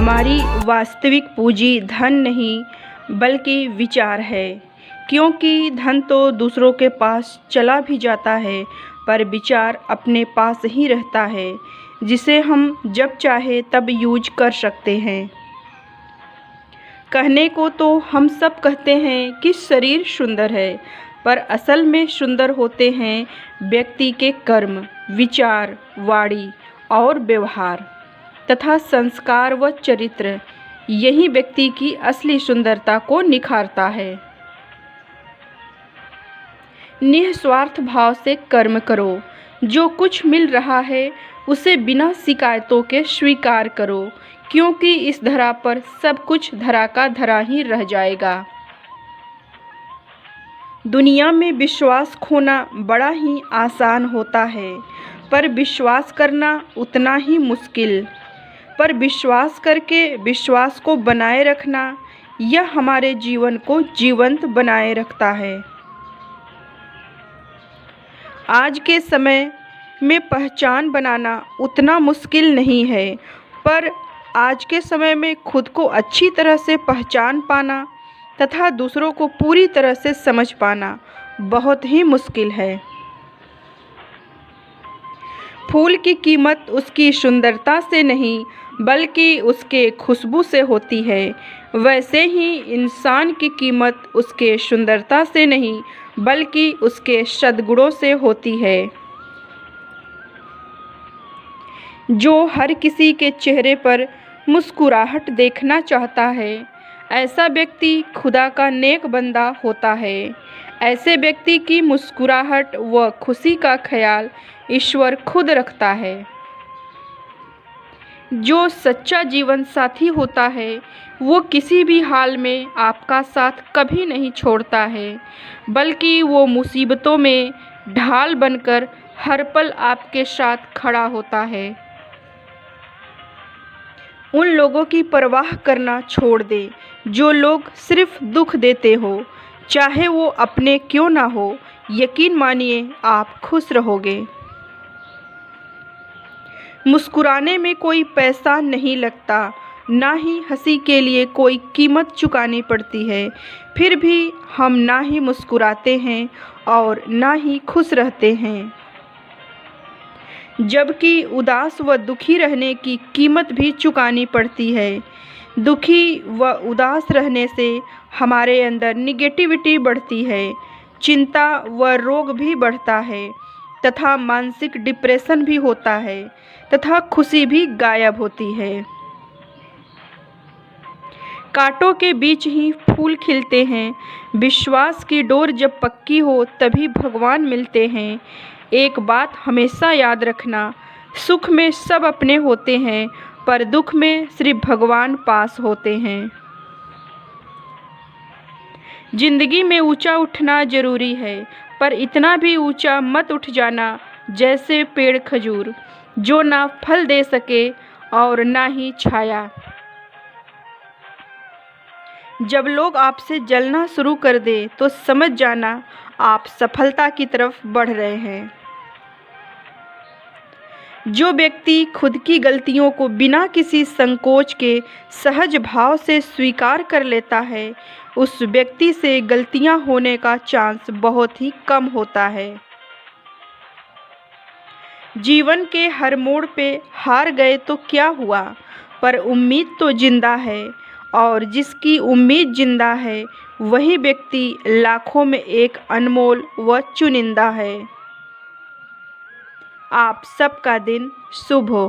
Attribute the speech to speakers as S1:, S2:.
S1: हमारी वास्तविक पूंजी धन नहीं बल्कि विचार है, क्योंकि धन तो दूसरों के पास चला भी जाता है, पर विचार अपने पास ही रहता है, जिसे हम जब चाहे तब यूज कर सकते हैं। कहने को तो हम सब कहते हैं कि शरीर सुंदर है, पर असल में सुंदर होते हैं व्यक्ति के कर्म, विचार, वाणी और व्यवहार तथा संस्कार व चरित्र। यही व्यक्ति की असली सुंदरता को निखारता है। निस्वार्थ भाव से कर्म करो। जो कुछ मिल रहा है उसे बिना शिकायतों के स्वीकार करो, क्योंकि इस धरा पर सब कुछ धरा का धरा ही रह जाएगा। दुनिया में विश्वास खोना बड़ा ही आसान होता है, पर विश्वास करना उतना ही मुश्किल। पर विश्वास करके विश्वास को बनाए रखना, यह हमारे जीवन को जीवंत बनाए रखता है। आज के समय में पहचान बनाना उतना मुश्किल नहीं है, पर आज के समय में खुद को अच्छी तरह से पहचान पाना तथा दूसरों को पूरी तरह से समझ पाना बहुत ही मुश्किल है। फूल की कीमत उसकी सुंदरता से नहीं बल्कि उसके खुशबू से होती है, वैसे ही इंसान की कीमत उसके सुंदरता से नहीं बल्कि उसके सद्गुणों से होती है। जो हर किसी के चेहरे पर मुस्कुराहट देखना चाहता है, ऐसा व्यक्ति खुदा का नेक बंदा होता है। ऐसे व्यक्ति की मुस्कुराहट व खुशी का ख्याल ईश्वर खुद रखता है। जो सच्चा जीवन साथी होता है वो किसी भी हाल में आपका साथ कभी नहीं छोड़ता है, बल्कि वो मुसीबतों में ढाल बनकर हर पल आपके साथ खड़ा होता है। उन लोगों की परवाह करना छोड़ दे जो लोग सिर्फ दुख देते हो, चाहे वो अपने क्यों ना हो। यकीन मानिए आप खुश रहोगे। मुस्कुराने में कोई पैसा नहीं लगता, ना ही हंसी के लिए कोई कीमत चुकानी पड़ती है। फिर भी हम ना ही मुस्कुराते हैं और ना ही खुश रहते हैं, जबकि उदास व दुखी रहने की कीमत भी चुकानी पड़ती है। दुखी व उदास रहने से हमारे अंदर निगेटिविटी बढ़ती है, चिंता व रोग भी बढ़ता है तथा मानसिक डिप्रेशन भी होता है तथा खुशी भी गायब होती है। कांटों के बीच ही फूल खिलते हैं। विश्वास की डोर जब पक्की हो तभी भगवान मिलते हैं। एक बात हमेशा याद रखना, सुख में सब अपने होते हैं, पर दुख में सिर्फ भगवान पास होते हैं। जिंदगी में ऊंचा उठना जरूरी है, पर इतना भी ऊंचा मत उठ जाना जैसे पेड़ खजूर, जो ना फल दे सके और ना ही छाया। जब लोग आपसे जलना शुरू कर दे तो समझ जाना आप सफलता की तरफ बढ़ रहे हैं। जो व्यक्ति खुद की गलतियों को बिना किसी संकोच के सहज भाव से स्वीकार कर लेता है, उस व्यक्ति से गलतियां होने का चांस बहुत ही कम होता है। जीवन के हर मोड़ पे हार गए तो क्या हुआ, पर उम्मीद तो जिंदा है, और जिसकी उम्मीद जिंदा है वही व्यक्ति लाखों में एक अनमोल व चुनिंदा है। आप सबका दिन शुभ हो।